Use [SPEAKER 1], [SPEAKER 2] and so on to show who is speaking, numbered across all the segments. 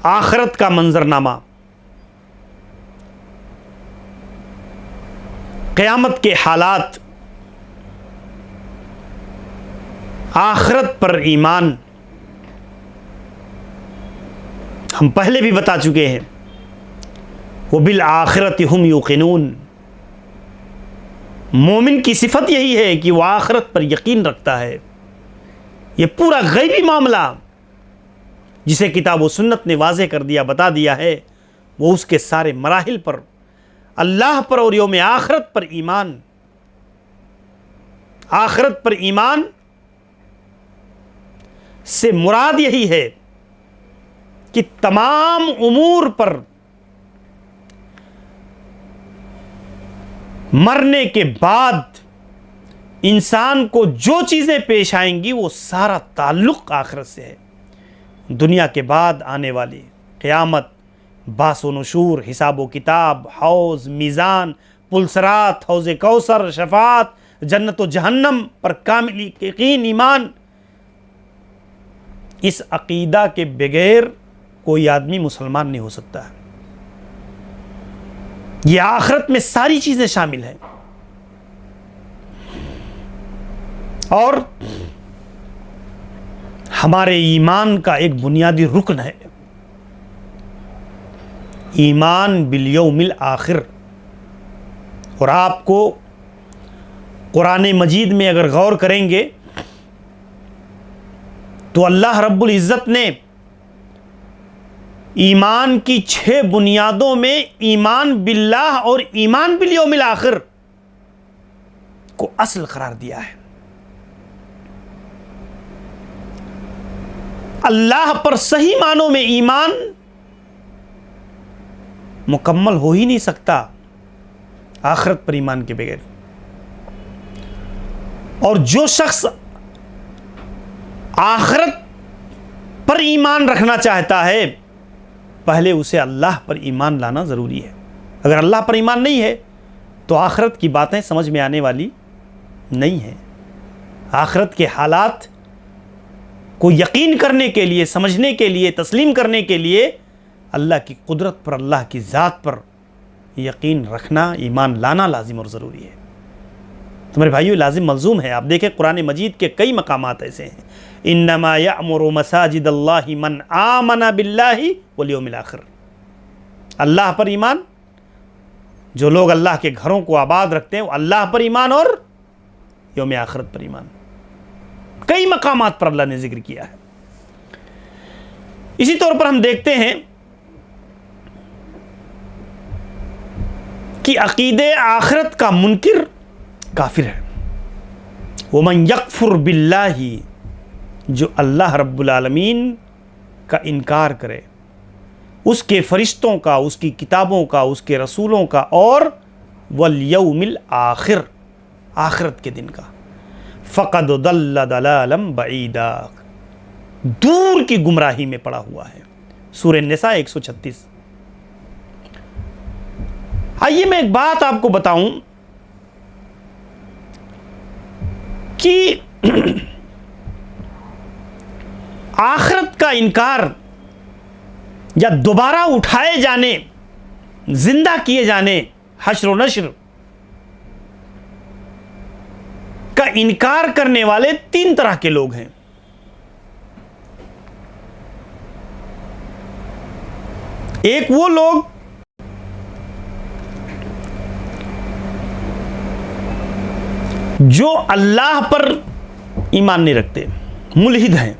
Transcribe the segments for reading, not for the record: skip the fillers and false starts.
[SPEAKER 1] آخرت کا منظرنامہ، قیامت کے حالات، آخرت پر ایمان ہم پہلے بھی بتا چکے ہیں۔ وَبِالْآخِرَةِ هُمْ يُوقِنُونَ، مومن کی صفت یہی ہے کہ وہ آخرت پر یقین رکھتا ہے۔ یہ پورا غیبی معاملہ جسے کتاب و سنت نے واضح کر دیا، بتا دیا ہے، وہ اس کے سارے مراحل پر، اللہ پر اور یوم آخرت پر ایمان۔ آخرت پر ایمان سے مراد یہی ہے کہ تمام امور پر مرنے کے بعد انسان کو جو چیزیں پیش آئیں گی وہ سارا تعلق آخرت سے ہے۔ دنیا کے بعد آنے والی قیامت، باس و نشور، حساب و کتاب، حوض، میزان، پلسرات، حوض کوثر، شفاعت، جنت و جہنم پر کامل یقین، ایمان، اس عقیدہ کے بغیر کوئی آدمی مسلمان نہیں ہو سکتا۔ یہ آخرت میں ساری چیزیں شامل ہیں، اور ہمارے ایمان کا ایک بنیادی رکن ہے ایمان بالیوم الآخر۔ اور آپ کو قرآن مجید میں اگر غور کریں گے تو اللہ رب العزت نے ایمان کی 6 بنیادوں میں ایمان باللہ اور ایمان بالیوم الآخر کو اصل قرار دیا ہے۔ اللہ پر صحیح معنوں میں ایمان مکمل ہو ہی نہیں سکتا آخرت پر ایمان کے بغیر۔ اور جو شخص آخرت پر ایمان رکھنا چاہتا ہے پہلے اسے اللہ پر ایمان لانا ضروری ہے۔ اگر اللہ پر ایمان نہیں ہے تو آخرت کی باتیں سمجھ میں آنے والی نہیں ہیں۔ آخرت کے حالات کو یقین کرنے کے لیے، سمجھنے کے لیے، تسلیم کرنے کے لیے اللہ کی قدرت پر، اللہ کی ذات پر یقین رکھنا، ایمان لانا لازم اور ضروری ہے۔ تو میرے بھائیو، لازم ملزوم ہے۔ آپ دیکھیں قرآن مجید کے کئی مقامات ایسے ہیں، انما یأمر مساجد اللہ من آمن باللہ والیوم الآخر۔ اللہ پر ایمان، جو لوگ اللہ کے گھروں کو آباد رکھتے ہیں وہ اللہ پر ایمان اور یوم آخرت پر ایمان، کئی مقامات پر اللہ نے ذکر کیا ہے۔ اسی طور پر ہم دیکھتے ہیں کہ عقیدے آخرت کا منکر کافر ہے۔ وَمَنْ يَكْفُرْ بِاللَّهِ، جو اللہ رب العالمین کا انکار کرے، اس کے فرشتوں کا، اس کی کتابوں کا، اس کے رسولوں کا، اور والیوم الآخر، آخرت کے دن کا، فقد ضل ضلالا بعیدا، دور کی گمراہی میں پڑا ہوا ہے۔ سورہ نساء 136۔ آئیے میں ایک بات آپ کو بتاؤں کہ آخرت کا انکار یا دوبارہ اٹھائے جانے، زندہ کیے جانے، حشر و نشر کا انکار کرنے والے 3 طرح کے لوگ ہیں۔ ایک وہ لوگ جو اللہ پر ایمان نہیں رکھتے، ملحد ہیں،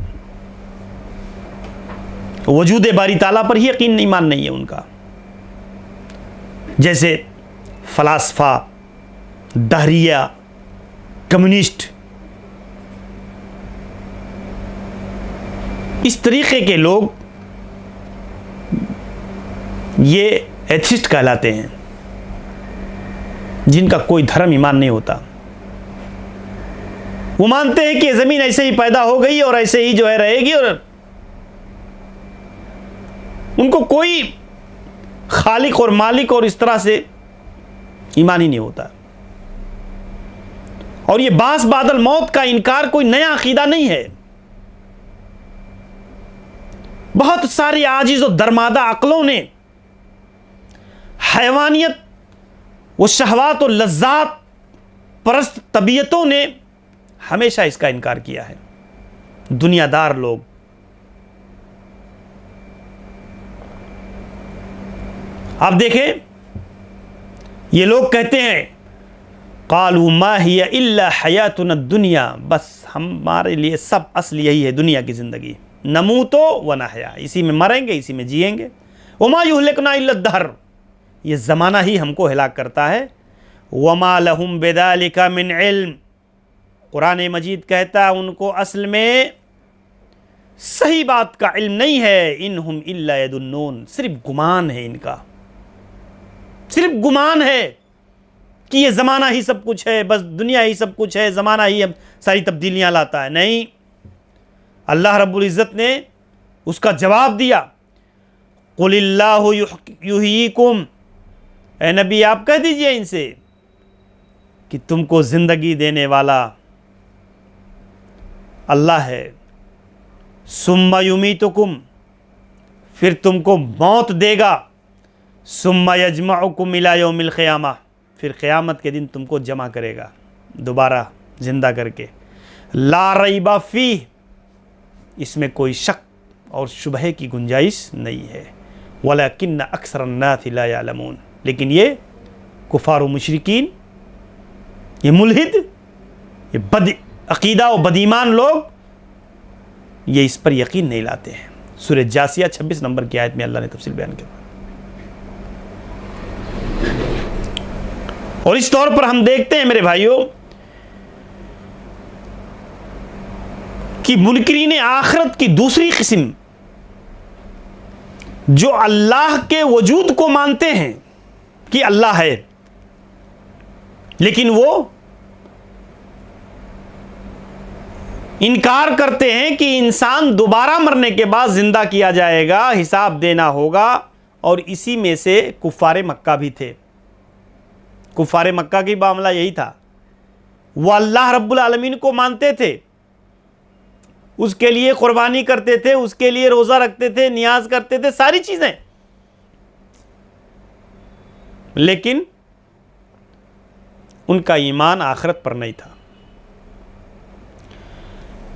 [SPEAKER 1] وجود باری تعالیٰ پر ہی یقین، ایمان نہیں ہے ان کا، جیسے فلاسفہ، دہریہ، کمیونسٹ، اس طریقے کے لوگ یہ ایتھسٹ کہلاتے ہیں، جن کا کوئی دھرم ایمان نہیں ہوتا۔ وہ مانتے ہیں کہ زمین ایسے ہی پیدا ہو گئی اور ایسے ہی جو ہے رہے گی، اور ان کو کوئی خالق اور مالک اور اس طرح سے ایمان ہی نہیں ہوتا۔ اور یہ باس بعد الموت کا انکار کوئی نیا عقیدہ نہیں ہے، بہت ساری عاجز و درمادہ عقلوں نے، حیوانیت و شہوات و لذات پرست طبیعتوں نے ہمیشہ اس کا انکار کیا ہے. دنیا دار لوگ، آپ دیکھیں یہ لوگ کہتے ہیں قالوا ما ہی الا حیاتنا الدنیا، بس ہمارے لیے سب اصل یہی ہے دنیا کی زندگی، نموت و نحیا، اسی میں مریں گے اسی میں جئیں گے. وما یہلکنا الا الدہر، یہ زمانہ ہی ہم کو ہلاک کرتا ہے. وما لہم بذالک من علم، قرآن مجید کہتا ہے ان کو اصل میں صحیح بات کا علم نہیں ہے. انہم الا یظنون، صرف گمان ہے ان کا، صرف گمان ہے کہ یہ زمانہ ہی سب کچھ ہے، بس دنیا ہی سب کچھ ہے، زمانہ ہی اب ساری تبدیلیاں لاتا ہے. نہیں، اللہ رب العزت نے اس کا جواب دیا. قل اللہ یحییکم، اے نبی آپ کہہ دیجئے ان سے کہ تم کو زندگی دینے والا اللہ ہے. ثم یمیتکم، پھر تم کو موت دے گا. ثم یجمعکم الی یوم القیامہ، پھر قیامت کے دن تم کو جمع کرے گا دوبارہ زندہ کر کے. لا ریب فیہ، اس میں کوئی شک اور شبہے کی گنجائش نہیں ہے. ولکن اکثر الناس لا یعلمون، لیکن یہ کفار و مشرکین، یہ ملحد، یہ بد عقیدہ و بد ایمان لوگ، یہ اس پر یقین نہیں لاتے ہیں. سورہ جاثیہ 26 نمبر کی آیت میں اللہ نے تفصیل بیان کیا. اور اس طور پر ہم دیکھتے ہیں میرے بھائیوں کہ منکرین آخرت کی دوسری قسم، جو اللہ کے وجود کو مانتے ہیں کہ اللہ ہے، لیکن وہ انکار کرتے ہیں کہ انسان دوبارہ مرنے کے بعد زندہ کیا جائے گا، حساب دینا ہوگا. اور اسی میں سے کفار مکہ بھی تھے. کفار مکہ کی معاملہ یہی تھا، وہ اللہ رب العالمین کو مانتے تھے، اس کے لیے قربانی کرتے تھے، اس کے لیے روزہ رکھتے تھے، نیاز کرتے تھے، ساری چیزیں، لیکن ان کا ایمان آخرت پر نہیں تھا.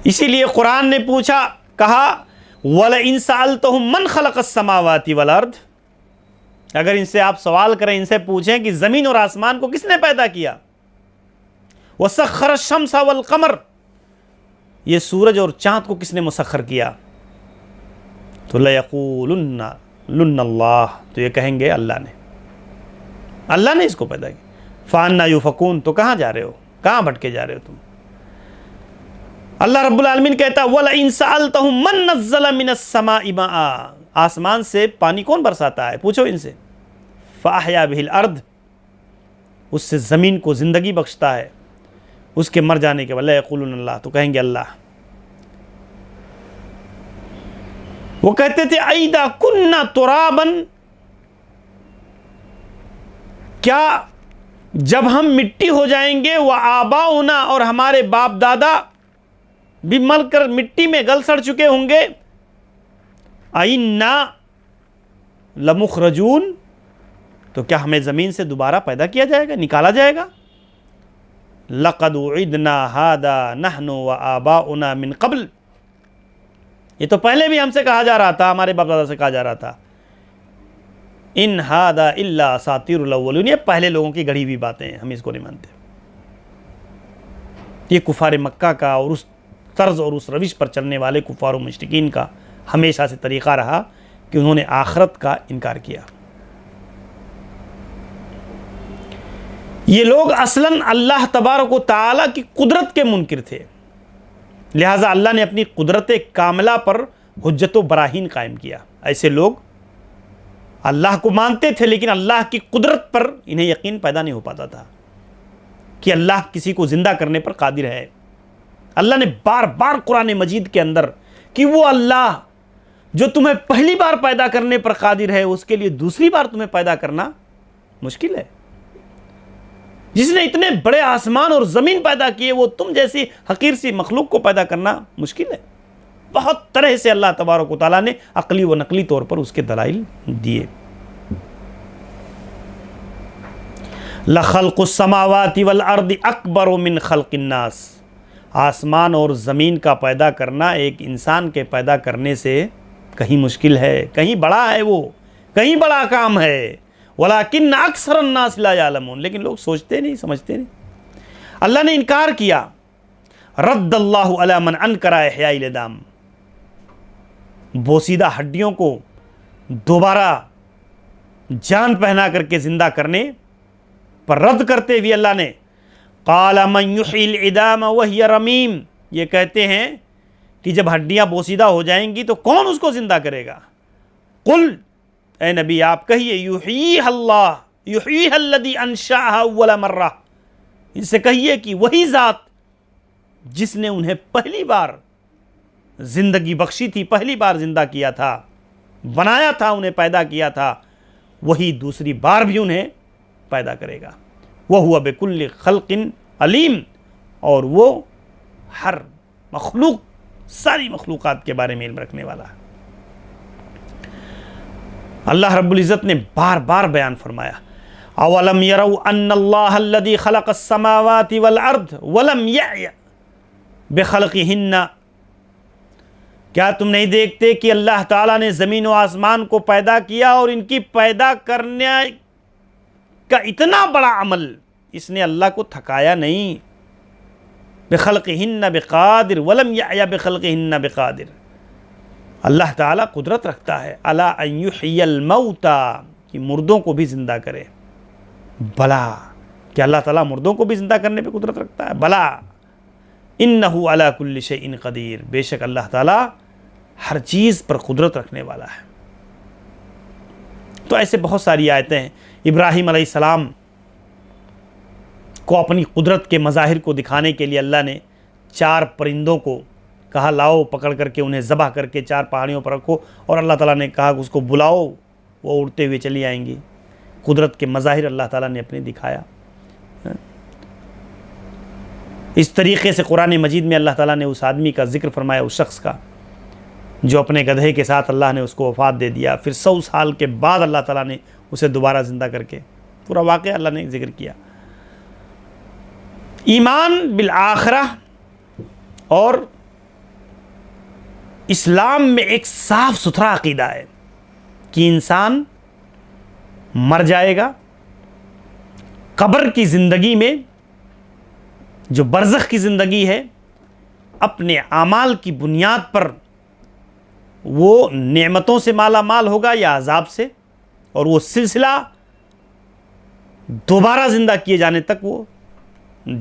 [SPEAKER 1] اسی لیے قرآن نے پوچھا، کہا وَلَئِن سَأَلْتَهُم مَّنْ خَلَقَ السَّمَاوَاتِ وَالْأَرْضِ، اگر ان سے آپ سوال کریں، ان سے پوچھیں کہ زمین اور آسمان کو کس نے پیدا کیا. وَسَخَّرَ الشَّمْسَ وَالْقَمَرَ، یہ سورج اور چاند کو کس نے مسخر کیا. تو لَيَقُولُنَّ اللَّهُ، تو یہ کہیں گے اللہ نے، اللہ نے اس کو پیدا کیا. فَأَنَّىٰ يُؤْفَكُونَ، تو کہاں جا رہے ہو، کہاں بھٹکے جا رہے ہو تم. اللہ رب العالمین کہتا ہے وَلَئِن سَأَلْتَهُم مَّن نَّزَّلَ مِنَ السَّمَاءِ مَاءً، آسمان سے پانی کون برساتا ہے، پوچھو ان سے. فَأَحْيَا بِهِ الْأَرْضَ، اس سے زمین کو زندگی بخشتا ہے اس کے مر جانے کے بعد. لَيَقُولُنَّ اللَّهُ، تو کہیں گے اللہ. وہ کہتے تھے أَإِذَا كُنَّا تُرَابًا، کیا جب ہم مٹی ہو جائیں گے، وَآبَاؤُنَا، اور ہمارے باپ دادا بھی مل کر مٹی میں گل سڑ چکے ہوں گے، أَإِنَّا لَمُخْرَجُونَ، تو کیا ہمیں زمین سے دوبارہ پیدا کیا جائے گا، نکالا جائے گا. لَقَدْ وُعِدْنَا هَذَا نَحْنُ وَآبَاؤُنَا مِنْ قَبْلُ، یہ تو پہلے بھی ہم سے کہا جا رہا تھا، ہمارے باپ دادا سے کہا جا رہا تھا. إِنْ هَذَا إِلَّا أَسَاطِيرُ الْأَوَّلِينَ، یہ پہلے لوگوں کی گڑھی ہوئی باتیں ہیں، ہم اس کو نہیں مانتے. یہ کفار مکہ کا اور اس طرز اور اس روش پر چلنے والے کفار و مشرکین کا ہمیشہ سے طریقہ رہا کہ انہوں نے آخرت کا انکار کیا. یہ لوگ اصلاً اللہ تبارک و تعالیٰ کی قدرت کے منکر تھے، لہٰذا اللہ نے اپنی قدرت کاملہ پر حجت و براہین قائم کیا. ایسے لوگ اللہ کو مانتے تھے لیکن اللہ کی قدرت پر انہیں یقین پیدا نہیں ہو پاتا تھا کہ اللہ کسی کو زندہ کرنے پر قادر ہے. اللہ نے بار بار قرآن مجید کے اندر کہ وہ اللہ جو تمہیں پہلی بار پیدا کرنے پر قادر ہے، اس کے لیے دوسری بار تمہیں پیدا کرنا مشکل ہے. جس نے اتنے بڑے آسمان اور زمین پیدا کیے، وہ تم جیسی حقیر سی مخلوق کو پیدا کرنا مشکل ہے. بہت طرح سے اللہ تبارک و تعالیٰ نے عقلی و نقلی طور پر اس کے دلائل دیے۔ لَخَلْقُ السَّمَاوَاتِ وَالْأَرْضِ أَكْبَرُ مِنْ خَلْقِ النَّاسِ، آسمان اور زمین کا پیدا کرنا ایک انسان کے پیدا کرنے سے کہیں مشکل ہے، کہیں بڑا ہے، وہ کہیں بڑا کام ہے۔ وَلَكِنَّ أَكْثَرَ النَّاسِ لَا يَعْلَمُونَ، لیکن لوگ سوچتے نہیں، سمجھتے نہیں۔ اللہ نے انکار کیا، رد اللہ علی من انکر احیاء العظام، بوسیدہ ہڈیوں کو دوبارہ جان پہنا کر کے زندہ کرنے پر رد کرتے ہوئے اللہ نے قال من یحیی العظام وہی رمیم، یہ کہتے ہیں کہ جب ہڈیاں بوسیدہ ہو جائیں گی تو کون اس کو زندہ کرے گا؟ قل، اے نبی آپ کہیے، یحییھا اللہ، یحییھا الذی انشأھا اول مرہ، ان سے کہیے کہ وہی ذات جس نے انہیں پہلی بار زندگی بخشی تھی، پہلی بار زندہ کیا تھا، بنایا تھا، انہیں پیدا کیا تھا، وہی دوسری بار بھی انہیں پیدا کرے گا۔ وَهُوَ بِكُلِّ خَلْقٍ علیم، اور وہ ہر مخلوق، ساری مخلوقات کے بارے میں علم رکھنے والا ہے۔ اللہ رب العزت نے بار بار بیان فرمایا، اولم يروا ان اللہ الذی خلق السماوات والارض ولم یعی بخلقہن، کیا تم نہیں دیکھتے کہ اللہ تعالیٰ نے زمین و آسمان کو پیدا کیا اور ان کی پیدا کرنے کا اتنا بڑا عمل اس نے اللہ کو تھکایا نہیں۔ بخلقہن بقادر ولم یعی بخلقہن بقادر، اللہ تعالیٰ قدرت رکھتا ہے الا ان یحیی الموتى، کہ مردوں کو بھی زندہ کرے۔ بلا، کہ اللہ تعالیٰ مردوں کو بھی زندہ کرنے پہ قدرت رکھتا ہے؟ بلا، انہ علی کل شیء قدیر، بے شک اللہ تعالیٰ ہر چیز پر قدرت رکھنے والا ہے۔ تو ایسے بہت ساری آیتیں ہیں۔ ابراہیم علیہ السلام کو اپنی قدرت کے مظاہر کو دکھانے کے لیے اللہ نے 4 پرندوں کو کہا لاؤ، پکڑ کر کے انہیں ذبح کر کے 4 پہاڑیوں پر رکھو، اور اللہ تعالیٰ نے کہا کہ اس کو بلاؤ، وہ اڑتے ہوئے چلی آئیں گی۔ قدرت کے مظاہر اللہ تعالیٰ نے اپنے دکھایا۔ اس طریقے سے قرآن مجید میں اللہ تعالیٰ نے اس آدمی کا ذکر فرمایا، اس شخص کا جو اپنے گدھے کے ساتھ اللہ نے اس کو وفات دے دیا، پھر 100 سال کے بعد اللہ تعالیٰ نے اسے دوبارہ زندہ کر کے، پورا واقعہ اللہ نے ذکر کیا۔ ایمان بالآخرہ اور اسلام میں ایک صاف ستھرا عقیدہ ہے کہ انسان مر جائے گا، قبر کی زندگی میں جو برزخ کی زندگی ہے، اپنے اعمال کی بنیاد پر وہ نعمتوں سے مالا مال ہوگا یا عذاب سے، اور وہ سلسلہ دوبارہ زندہ کیے جانے تک وہ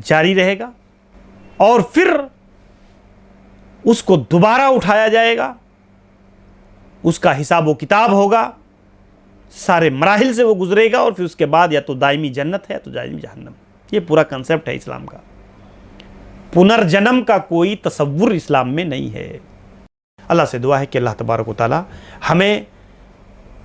[SPEAKER 1] جاری رہے گا، اور پھر اس کو دوبارہ اٹھایا جائے گا، اس کا حساب و کتاب ہوگا، سارے مراحل سے وہ گزرے گا، اور پھر اس کے بعد یا تو دائمی جنت ہے یا تو دائمی جہنم۔ یہ پورا کنسیپٹ ہے اسلام کا۔ پنرجنم کا کوئی تصور اسلام میں نہیں ہے۔ اللہ سے دعا ہے کہ اللہ تبارک و تعالی ہمیں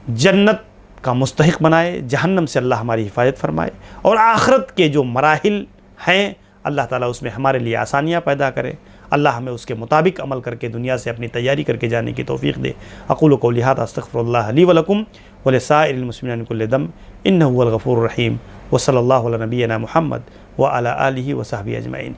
[SPEAKER 1] جنت کا مستحق بنائے، جہنم سے اللہ ہماری حفاظت فرمائے، اور آخرت کے جو مراحل ہیں اللہ تعالیٰ اس میں ہمارے لیے آسانیاں پیدا کرے۔ اللہ ہمیں اس کے مطابق عمل کر کے دنیا سے اپنی تیاری کر کے جانے کی توفیق دے۔ اقول قولی ھذا استغفر اللہ لی ولکم ولسائر المسلمین من کل ذنب انہ هو الغفور الرحیم، وصلی اللہ علی نبینا محمد وعلی آلہ وصحبہ اجمعین۔